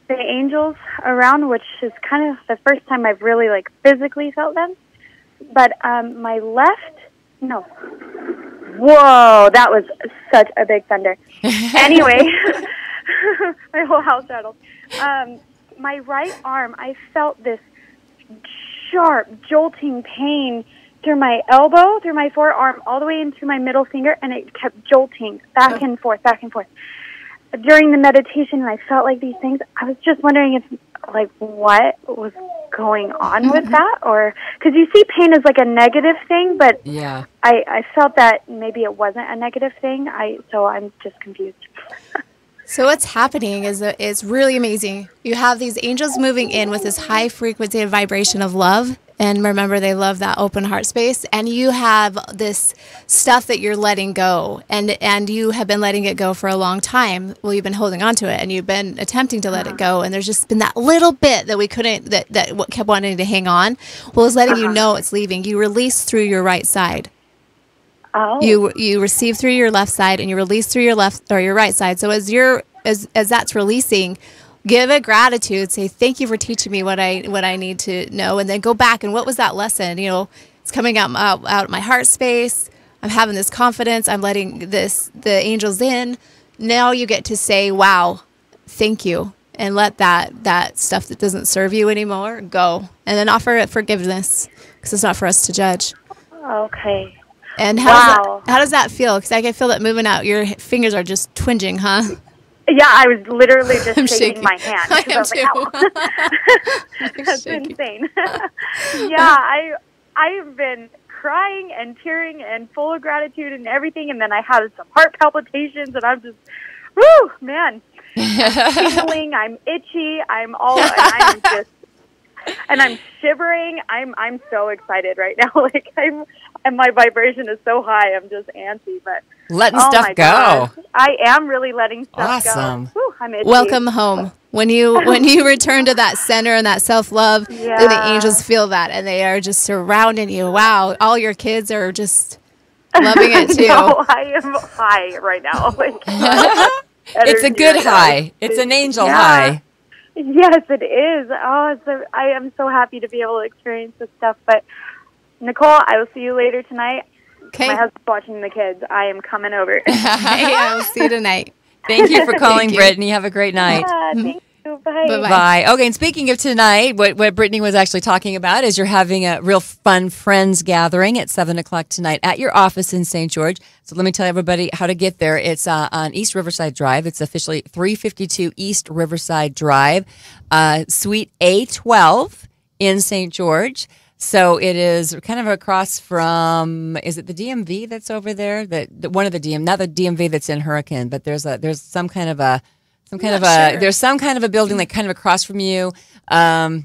the angels around, which is kind of the first time I've really like physically felt them. But my left, no. Whoa, that was such a big thunder. Anyway, my whole house rattled. My right arm, I felt this sharp, jolting pain through my elbow, through my forearm, all the way into my middle finger, and it kept jolting back and forth, back and forth. During the meditation, and I felt like these things, I was just wondering if, like, what was going on with that? Or, because you see pain as like a negative thing, but yeah, I felt that maybe it wasn't a negative thing. So I'm just confused. So what's happening is that it's really amazing. You have these angels moving in with this high frequency and vibration of love. And remember, they love that open heart space. And you have this stuff that you're letting go. And you have been letting it go for a long time. Well, you've been holding on to it. And you've been attempting to let it go. And there's just been that little bit that we couldn't, that kept wanting to hang on. Well, it's letting you know it's leaving. You release through your right side. Oh. You receive through your left side, and you release through your left or your right side. So as that's releasing, give it gratitude. Say thank you for teaching me what I need to know, and then go back and what was that lesson? You know, it's coming out of my heart space. I'm having this confidence. I'm letting the angels in. Now you get to say, wow, thank you, and let that stuff that doesn't serve you anymore go, and then offer it forgiveness, because it's not for us to judge. Okay. And how does that feel? Because I can feel that moving out. Your fingers are just twinging, huh? Yeah, I was literally just shaking my hand. I am too. That's insane. Yeah, I've been crying and tearing and full of gratitude and everything, and then I had some heart palpitations, and I'm just, whoo, man. I'm tingling, I'm itchy, I'm shivering. I'm so excited right now. Like and my vibration is so high. I'm just antsy, but letting stuff go. God, I am really letting stuff awesome. go. Whew, I'm itchy. Welcome home. When you return to that center and that self-love, then the angels feel that, and they are just surrounding you. Wow, all your kids are just loving it too. No, I am high right now. Like, it's a good high. It's an angel high. Yes, it is. Oh, I am so happy to be able to experience this stuff. But Nicole, I will see you later tonight. Okay. My husband's watching the kids. I am coming over. Hey, I will see you tonight. Thank you for calling, Brittany. Have a great night. Thank you. Bye. Bye. Okay, and speaking of tonight, what Brittany was actually talking about is you're having a real fun friends gathering at 7 o'clock tonight at your office in St. George. So let me tell everybody how to get there. It's on East Riverside Drive. It's officially 352 East Riverside Drive, Suite A12 in St. George. So it is kind of across from, is it the DMV that's over there? One of the not the DMV that's in Hurricane, but there's some kind of a building like kind of across from you. I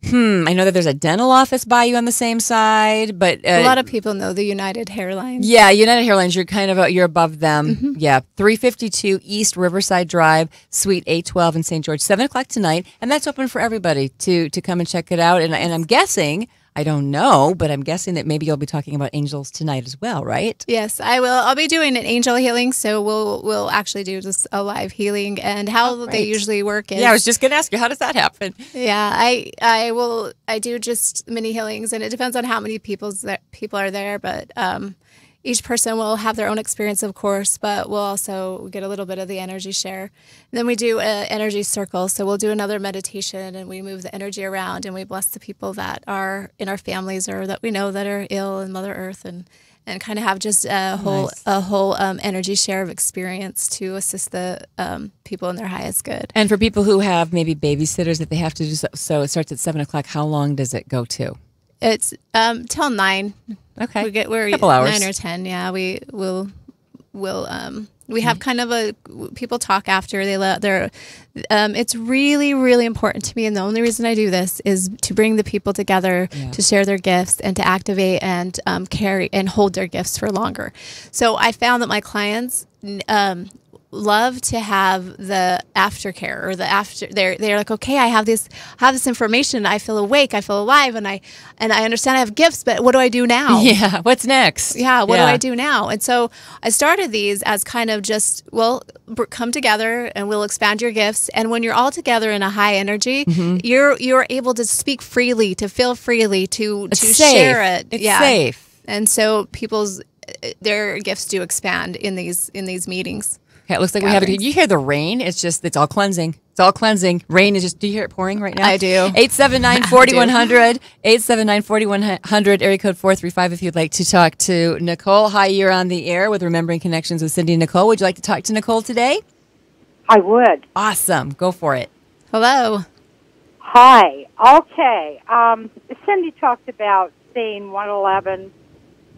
know that there's a dental office by you on the same side, but a lot of people know the United Airlines. Yeah, United Airlines. You're kind of you're above them. Mm-hmm. Yeah, 352 East Riverside Drive, Suite A12 in St. George, 7 o'clock tonight, and that's open for everybody to come and check it out. And I'm guessing. I don't know, but I'm guessing that maybe you'll be talking about angels tonight as well, right? Yes, I will. I'll be doing an angel healing, so we'll actually do just a live healing, and how they usually work is. Yeah, I was just going to ask you, how does that happen? Yeah, I do just mini healings, and it depends on how many people are there, but each person will have their own experience, of course, but we'll also get a little bit of the energy share. And then we do an energy circle. So we'll do another meditation, and we move the energy around, and we bless the people that are in our families or that we know that are ill in Mother Earth, and kind of have just a whole energy share of experience to assist the people in their highest good. And for people who have maybe babysitters that they have to do, so it starts at 7 o'clock. How long does it go to? It's till 9. Okay. We're a couple hours. 9 or 10. Yeah, we have kind of people talk after it's really, really important to me, and the only reason I do this is to bring the people together to share their gifts and to activate and carry and hold their gifts for longer. So I found that my clients love to have the aftercare or the after. They're like, okay, I have this information. I feel awake. I feel alive, and I understand I have gifts. But what do I do now? Yeah, what's next? Yeah, what do I do now? And so I started these as kind of just, well, come together and we'll expand your gifts. And when you're all together in a high energy, you're able to speak freely, to feel freely, to share it. It's safe. And so their gifts do expand in these meetings. Okay, it looks like we have it. You hear the rain? It's all cleansing. It's all cleansing. Rain is just, do you hear it pouring right now? I do. 879-4100, 879-4100, area code 435 if you'd like to talk to Nicole. Hi, you're on the air with Remembering Connections with Cindy and Nicole. Would you like to talk to Nicole today? I would. Awesome. Go for it. Hello. Hi. Okay. Cindy talked about seeing 111,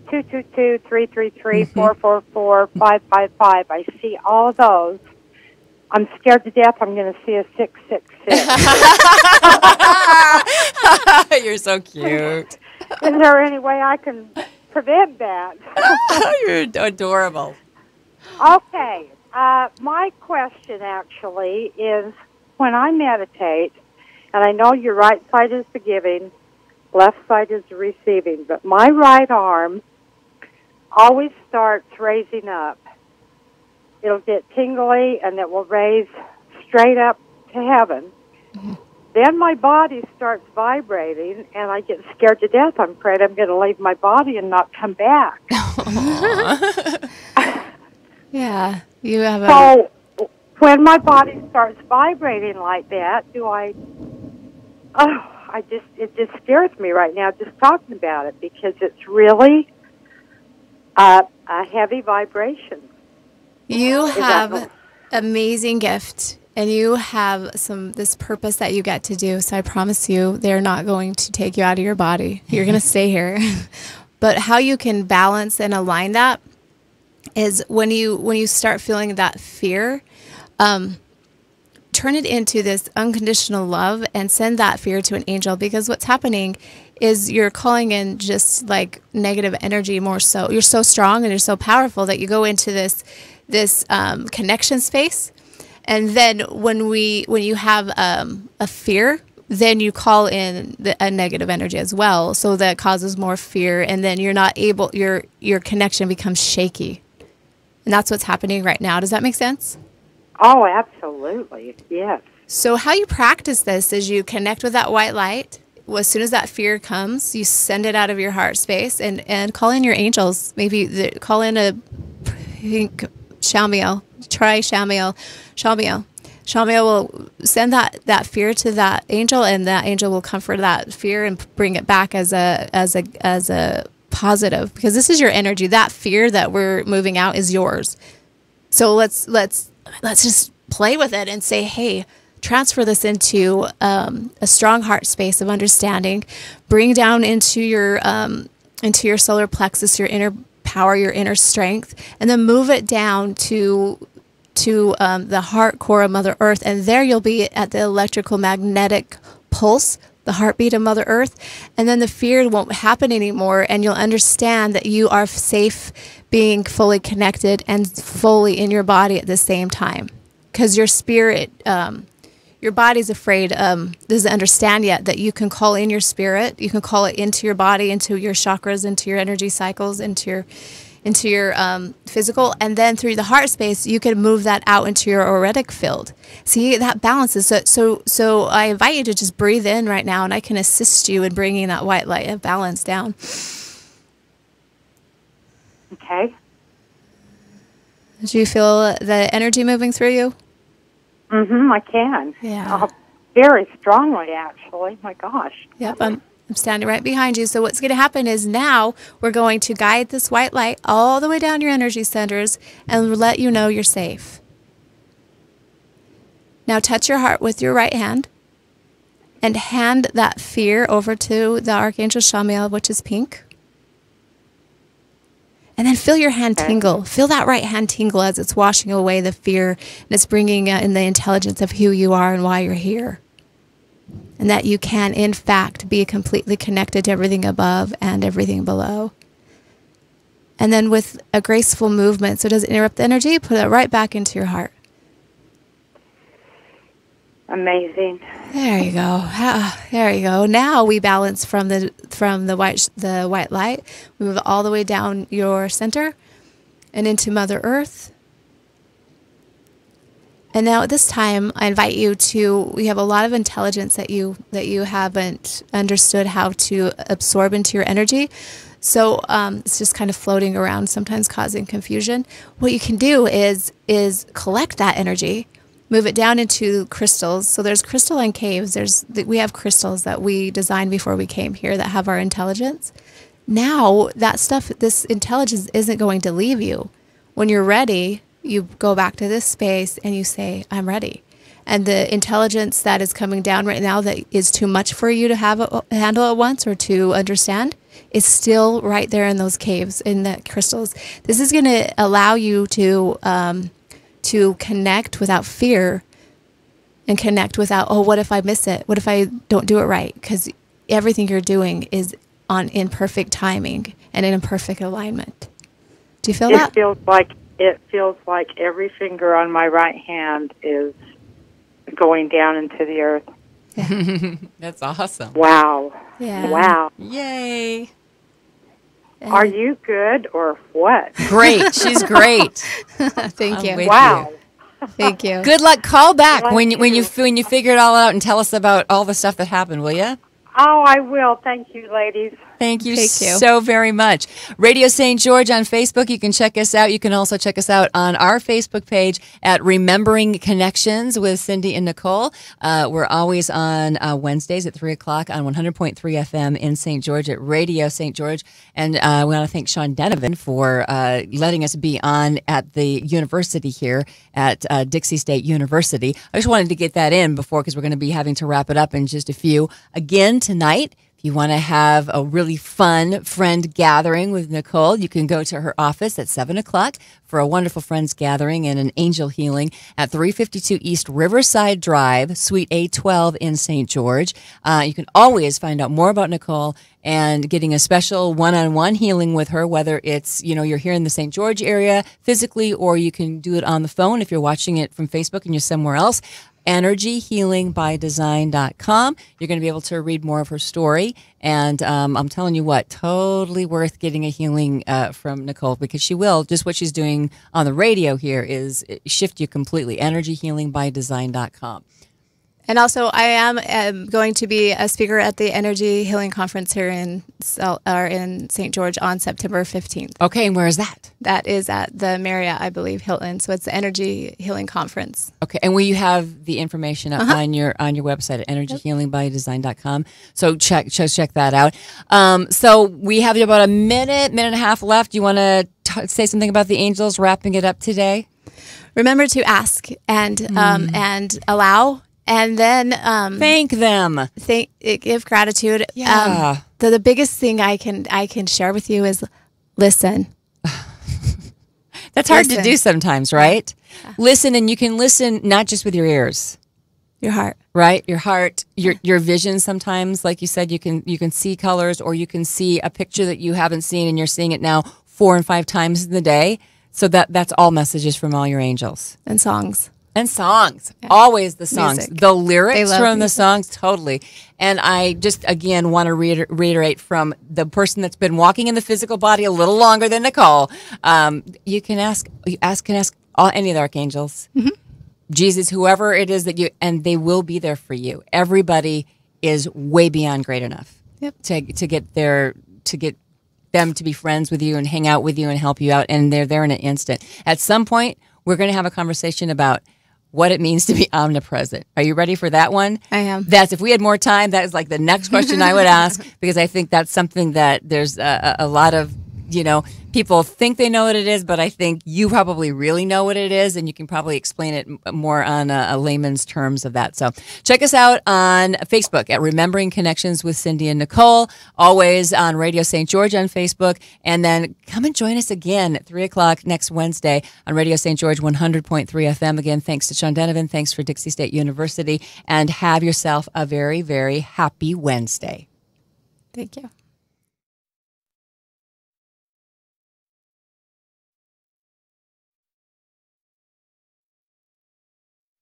222, 333, 444, 555. I see all of those. I'm scared to death I'm going to see a 666. You're so cute. Is there any way I can prevent that? You're adorable. Okay. My question actually is, when I meditate, and I know your right side is the giving, left side is the receiving, but my right arm always starts raising up. It'll get tingly, and it will raise straight up to heaven. Then my body starts vibrating, and I get scared to death. I'm afraid I'm going to leave my body and not come back. Yeah, you have a... So when my body starts vibrating like that, it just scares me right now just talking about it, because it's really a heavy vibration. You have amazing gift, and you have this purpose that you get to do. So I promise you, they're not going to take you out of your body. You're going to stay here. But how you can balance and align that is when you start feeling that fear, turn it into this unconditional love and send that fear to an angel, because what's happening is you're calling in just like negative energy more so. You're so strong and you're so powerful that you go into this connection space. And then when you have a fear, then you call in a negative energy as well. So that causes more fear, and then you're not able, your connection becomes shaky. And that's what's happening right now. Does that make sense? Oh, absolutely. Yes. So how you practice this is you connect with that white light. As soon as that fear comes, you send it out of your heart space and call in your angels. Maybe call in a pink Shamiel. Try Shamiel. Shamiel will send that fear to that angel, and that angel will comfort that fear and bring it back as a positive, because this is your energy. That fear that we're moving out is yours. So let's just play with it and say, hey, transfer this into a strong heart space of understanding. Bring down into your solar plexus, your inner power, your inner strength, and then move it down to the heart core of Mother Earth, and there you'll be at the electrical magnetic pulse, the heartbeat of Mother Earth, and then the fear won't happen anymore, and you'll understand that you are safe being fully connected and fully in your body at the same time, because your spirit, your body's afraid, doesn't understand yet that you can call in your spirit, you can call it into your body, into your chakras, into your energy cycles, into your physical, and then through the heart space, you can move that out into your auric field. See, that balances. So I invite you to just breathe in right now, and I can assist you in bringing that white light of balance down. Okay. Do you feel the energy moving through you? Mm-hmm, I can. Yeah. Very strongly, actually. My gosh. Yep, I'm standing right behind you. So what's going to happen is now we're going to guide this white light all the way down your energy centers and let you know you're safe. Now touch your heart with your right hand and hand that fear over to the Archangel Shamiel, which is pink. And then feel your hand tingle. Feel that right hand tingle as it's washing away the fear, and it's bringing in the intelligence of who you are and why you're here. And that you can, in fact, be completely connected to everything above and everything below. And then with a graceful movement, so it doesn't interrupt the energy, put it right back into your heart. Amazing. There you go. There you go. Now we balance from the white light. We move all the way down your center and into Mother Earth. And now at this time, I invite you to, we have a lot of intelligence that you haven't understood how to absorb into your energy. So it's just kind of floating around, sometimes causing confusion. What you can do is collect that energy, move it down into crystals. So there's crystalline caves. We have crystals that we designed before we came here that have our intelligence. Now that stuff, this intelligence isn't going to leave you. When you're ready, you go back to this space and you say, I'm ready. And the intelligence that is coming down right now that is too much for you to handle at once or to understand is still right there in those caves, in the crystals. This is going to allow you to connect without fear and connect without, oh, what if I miss it? What if I don't do it right? Because everything you're doing is in perfect timing and in perfect alignment. Do you feel that? It feels like every finger on my right hand is going down into the earth. Yeah. That's awesome. Wow. Yeah. Wow. Yay. Are you good or what? Great. She's great. Thank you. Wow. Thank you. Good luck. Call back when you figure it all out and tell us about all the stuff that happened, will you? Oh, I will. Thank you, ladies. Thank you so very much. Radio St. George on Facebook. You can check us out. You can also check us out on our Facebook page at Remembering Connections with Cindy and Nicole. We're always on Wednesdays at 3 o'clock on 100.3 FM in St. George at Radio St. George. And we want to thank Sean Denovan for letting us be on at the university here at Dixie State University. I just wanted to get that in before, because we're going to be having to wrap it up in just a few. Again, tonight, you want to have a really fun friend gathering with Nicole, you can go to her office at 7 o'clock for a wonderful friends gathering and an angel healing at 352 East Riverside Drive, Suite A12 in St. George. You can always find out more about Nicole and getting a special one-on-one healing with her, whether it's, you're here in the St. George area physically, or you can do it on the phone if you're watching it from Facebook and you're somewhere else. EnergyHealingByDesign.com. You're going to be able to read more of her story. And I'm telling you what, totally worth getting a healing from Nicole, because she will. Just what she's doing on the radio here is shift you completely. EnergyHealingByDesign.com. And also, I am going to be a speaker at the Energy Healing Conference here in St. George on September 15th. Okay, and where is that? That is at the Marriott, I believe, Hilton. So it's the Energy Healing Conference. Okay, and will you have the information up on your website at EnergyHealingByDesign.com? So check that out. So we have about a minute and a half left. Do you want to say something about the angels, wrapping it up today? Remember to ask and allow. And then thank them. Give gratitude. Yeah. The biggest thing I can share with you is listen. That's hard to do sometimes, right? Yeah. Listen, and you can listen not just with your ears. Your heart. Right? Your heart, your vision sometimes, like you said, you can see colors, or you can see a picture that you haven't seen and you're seeing it now 4 and 5 times in the day. So that's all messages from all your angels. And songs. And songs, always the songs, music. The lyrics from the music. songs, totally. And I just, again, want to reiterate from the person that's been walking in the physical body a little longer than Nicole. You can ask any of the archangels, Jesus, whoever it is and they will be there for you. Everybody is way beyond great enough to get them to be friends with you and hang out with you and help you out. And they're there in an instant. At some point, we're going to have a conversation about what it means to be omnipresent. Are you ready for that one? I am. If we had more time, that is like the next question I would ask, because I think that's something that there's a lot of, people think they know what it is, but I think you probably really know what it is, and you can probably explain it more on a layman's terms of that. So check us out on Facebook at Remembering Connections with Cindy and Nicole, always on Radio St. George on Facebook, and then come and join us again at 3 o'clock next Wednesday on Radio St. George 100.3 FM. Again, thanks to Sean Denovan, thanks for Dixie State University, and have yourself a very, very happy Wednesday. Thank you.